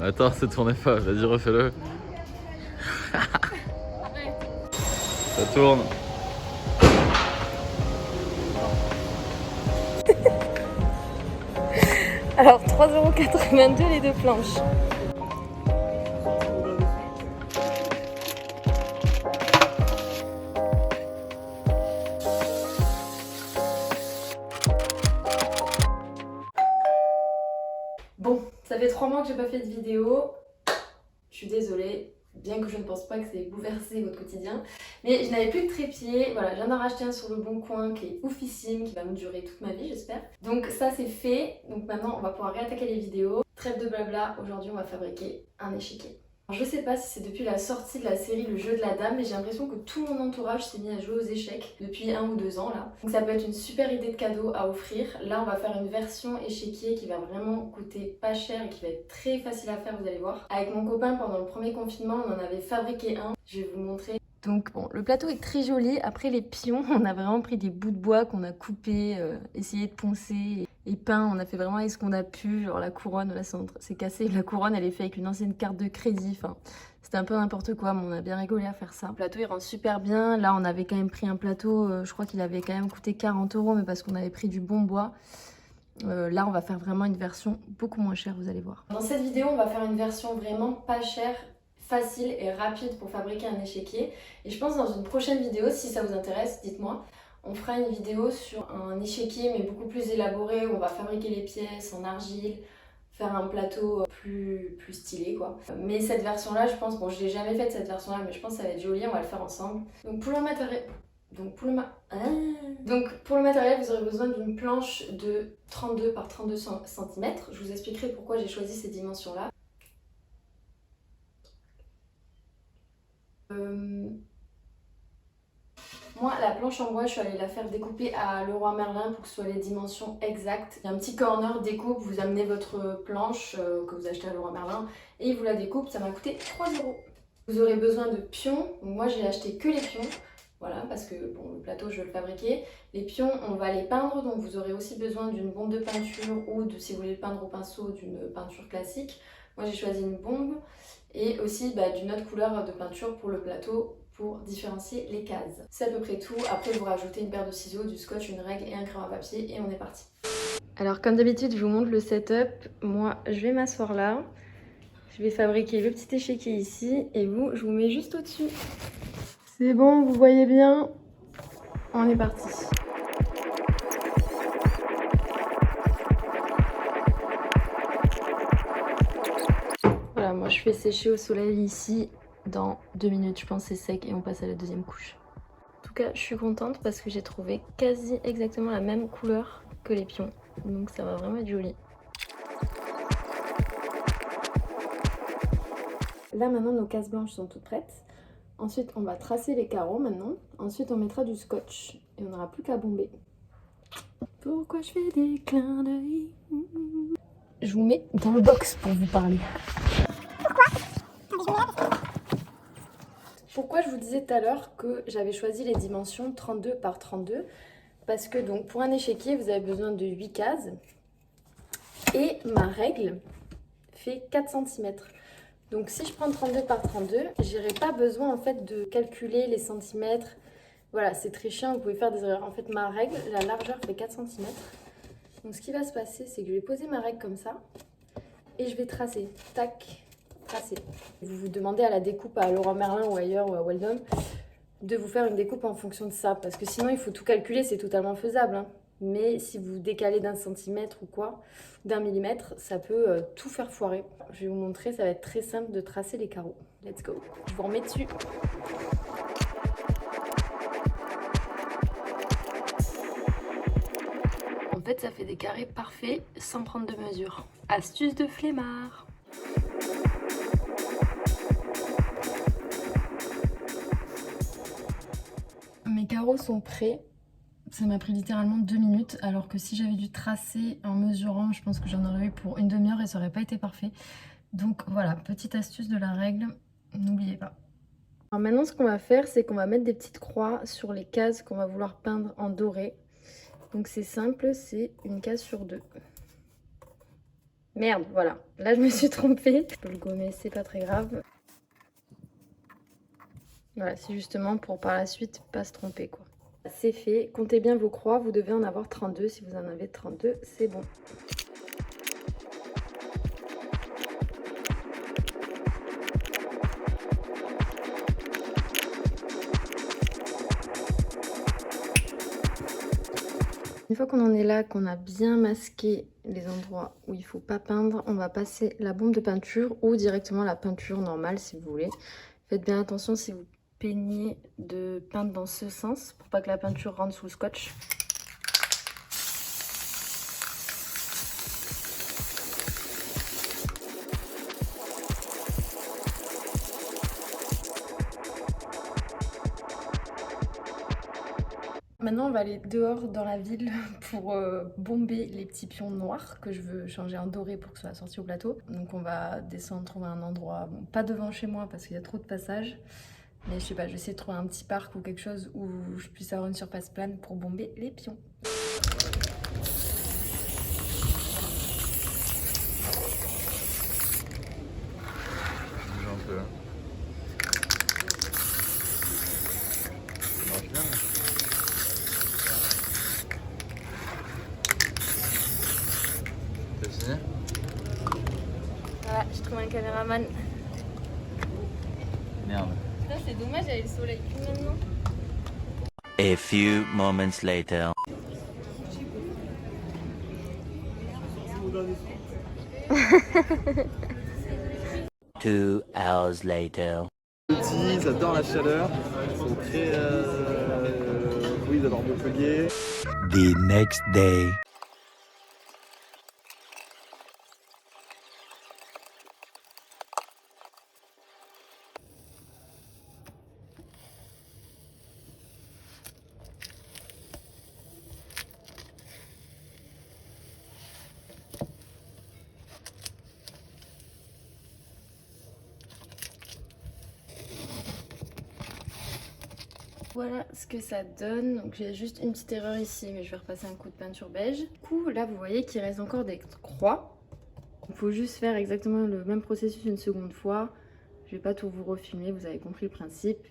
Attends, ça tournait pas, vas-y refais-le. Ça tourne. Alors 3,82 € les deux planches. Bon, ça fait 3 mois que j'ai pas fait de vidéo. Je suis désolée, bien que je ne pense pas que ça ait bouleversé votre quotidien. Mais je n'avais plus de trépied. Voilà, je viens d'en racheter un sur le Bon Coin qui est oufissime, qui va me durer toute ma vie, j'espère. Donc ça c'est fait. Donc maintenant on va pouvoir réattaquer les vidéos. Trêve de blabla, aujourd'hui on va fabriquer un échiquier. Alors, je sais pas si c'est depuis la sortie de la série Le Jeu de la Dame, mais j'ai l'impression que tout mon entourage s'est mis à jouer aux échecs depuis 1 ou 2 ans là. Donc ça peut être une super idée de cadeau à offrir. Là on va faire une version échiquier qui va vraiment coûter pas cher et qui va être très facile à faire, vous allez voir. Avec mon copain pendant le premier confinement, on en avait fabriqué un. Je vais vous montrer. Donc bon, le plateau est très joli. Après les pions, on a vraiment pris des bouts de bois qu'on a coupés, essayé de poncer et peint. On a fait vraiment avec ce qu'on a pu. Genre la couronne, là c'est cassé. La couronne, elle est faite avec une ancienne carte de crédit. Enfin, c'était un peu n'importe quoi, mais on a bien rigolé à faire ça. Le plateau, il rend super bien. Là, on avait quand même pris un plateau, je crois qu'il avait quand même coûté 40 €, mais parce qu'on avait pris du bon bois. Là, on va faire vraiment une version beaucoup moins chère, vous allez voir. Dans cette vidéo, on va faire une version vraiment pas chère, facile et rapide pour fabriquer un échiquier. Et je pense dans une prochaine vidéo, si ça vous intéresse, dites-moi, on fera une vidéo sur un échiquier mais beaucoup plus élaboré où on va fabriquer les pièces en argile, faire un plateau plus stylé quoi. Mais cette version là, je pense, bon je l'ai jamais faite cette version là, mais je pense que ça va être joli, on va le faire ensemble. Donc pour le matériel... Donc pour le matériel, vous aurez besoin d'une planche de 32 par 32 cm. Je vous expliquerai pourquoi j'ai choisi ces dimensions-là. Moi, la planche en bois, je suis allée la faire découper à Leroy Merlin pour que ce soit les dimensions exactes. Il y a un petit corner découpe, vous amenez votre planche que vous achetez à Leroy Merlin et il vous la découpe, ça m'a coûté 3 €. Vous aurez besoin de pions. Donc moi, j'ai acheté que les pions. Voilà, parce que bon, le plateau, je vais le fabriquer. Les pions, on va les peindre, donc vous aurez aussi besoin d'une bombe de peinture ou, si vous voulez le peindre au pinceau, d'une peinture classique. Moi, j'ai choisi une bombe et aussi d'une autre couleur de peinture pour le plateau pour différencier les cases. C'est à peu près tout. Après, vous rajoutez une paire de ciseaux, du scotch, une règle et un crayon à papier et on est parti. Alors, comme d'habitude, je vous montre le setup. Moi, je vais m'asseoir là. Je vais fabriquer le petit échiquier ici et vous, je vous mets juste au-dessus. C'est bon, vous voyez bien. On est parti. Voilà, moi je fais sécher au soleil ici. Dans 2 minutes, je pense c'est sec et on passe à la deuxième couche. En tout cas, je suis contente parce que j'ai trouvé quasi exactement la même couleur que les pions. Donc ça va vraiment être joli. Là maintenant, nos cases blanches sont toutes prêtes. Ensuite, on va tracer les carreaux maintenant. Ensuite, on mettra du scotch et on n'aura plus qu'à bomber. Pourquoi je fais des clins d'œil? Je vous mets dans le box pour vous parler. Pourquoi je vous disais tout à l'heure que j'avais choisi les dimensions 32 par 32? Parce que donc pour un échiquier, vous avez besoin de 8 cases. Et ma règle fait 4 cm. Donc si je prends 32 par 32, j'aurai pas besoin en fait de calculer les centimètres. Voilà, c'est très chiant, vous pouvez faire des erreurs. En fait, ma règle, la largeur fait 4 cm. Donc ce qui va se passer, c'est que je vais poser ma règle comme ça. Et je vais tracer. Tac, tracer. Vous vous demandez à la découpe à Leroy Merlin ou ailleurs ou à Weldon de vous faire une découpe en fonction de ça. Parce que sinon, il faut tout calculer, c'est totalement faisable. Hein. Mais si vous décalez d'un centimètre ou quoi, d'un millimètre, ça peut tout faire foirer. Je vais vous montrer, ça va être très simple de tracer les carreaux. Let's go. Je vous remets dessus. En fait, ça fait des carrés parfaits sans prendre de mesure. Astuce de flemmard. Mes carreaux sont prêts. Ça m'a pris littéralement 2 minutes, alors que si j'avais dû tracer en mesurant, je pense que j'en aurais eu pour une demi-heure et ça aurait pas été parfait. Donc voilà, petite astuce de la règle, n'oubliez pas. Alors maintenant, ce qu'on va faire, c'est qu'on va mettre des petites croix sur les cases qu'on va vouloir peindre en doré. Donc c'est simple, c'est une case sur 2. Merde, voilà. Là, je me suis trompée. Je peux le gommer, c'est pas très grave. Voilà, c'est justement pour par la suite pas se tromper, quoi. C'est fait. Comptez bien vos croix. Vous devez en avoir 32. Si vous en avez 32, c'est bon. Une fois qu'on en est là, qu'on a bien masqué les endroits où il ne faut pas peindre, on va passer la bombe de peinture ou directement la peinture normale si vous voulez. Faites bien attention si vous peignez de peindre dans ce sens pour pas que la peinture rentre sous le scotch. Maintenant, on va aller dehors dans la ville pour bomber les petits pions noirs que je veux changer en doré pour que ce soit sorti au plateau. Donc on va descendre, trouver un endroit, bon, pas devant chez moi parce qu'il y a trop de passages. Mais je sais pas, je vais essayer de trouver un petit parc ou quelque chose où je puisse avoir une surface plane pour bomber les pions. Bouge un peu. Ça marche bien. T'as signé? Voilà, j'ai trouvé un caméraman. Merde. Putain, c'est dommage, il y avait le soleil plus maintenant. A few moments later. 2 hours later. Ils adorent la chaleur. Ils sont très. Oui, ils adorent Montpellier. The next day. Voilà ce que ça donne. Donc j'ai juste une petite erreur ici, mais je vais repasser un coup de peinture beige. Du coup, là, vous voyez qu'il reste encore des croix. Il faut juste faire exactement le même processus une seconde fois. Je vais pas tout vous refilmer, vous avez compris le principe.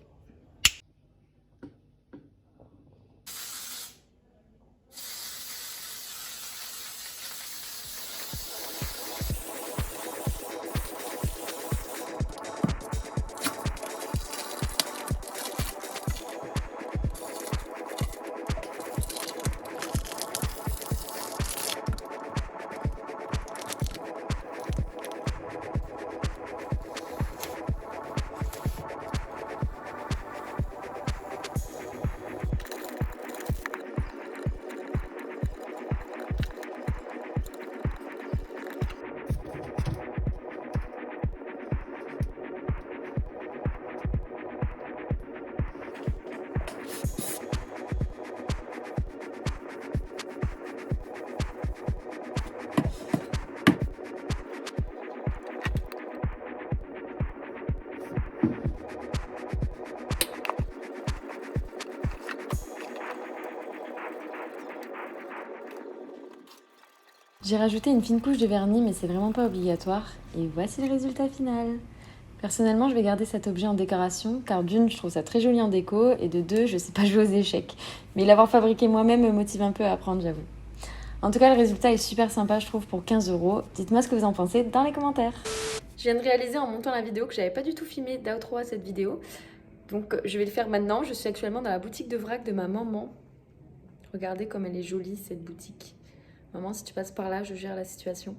J'ai rajouté une fine couche de vernis, mais c'est vraiment pas obligatoire. Et voici le résultat final. Personnellement, je vais garder cet objet en décoration, car d'une, je trouve ça très joli en déco, et de deux, je sais pas jouer aux échecs. Mais l'avoir fabriqué moi-même me motive un peu à apprendre, j'avoue. En tout cas, le résultat est super sympa, je trouve, pour 15 €. Dites-moi ce que vous en pensez dans les commentaires. Je viens de réaliser en montant la vidéo que j'avais pas du tout filmé d'outro à cette vidéo. Donc je vais le faire maintenant. Je suis actuellement dans la boutique de vrac de ma maman. Regardez comme elle est jolie, cette boutique. Maman, si tu passes par là, je gère la situation.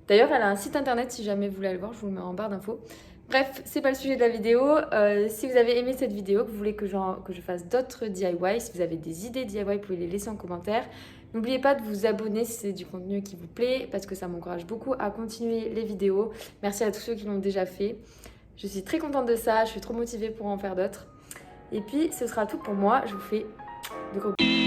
D'ailleurs, elle a un site internet si jamais vous voulez aller le voir, je vous le mets en barre d'infos. Bref, c'est pas le sujet de la vidéo. Si vous avez aimé cette vidéo, que vous voulez que je fasse d'autres DIY, si vous avez des idées DIY, vous pouvez les laisser en commentaire. N'oubliez pas de vous abonner si c'est du contenu qui vous plaît, parce que ça m'encourage beaucoup à continuer les vidéos. Merci à tous ceux qui l'ont déjà fait. Je suis très contente de ça, je suis trop motivée pour en faire d'autres. Et puis, ce sera tout pour moi. Je vous fais de gros bisous.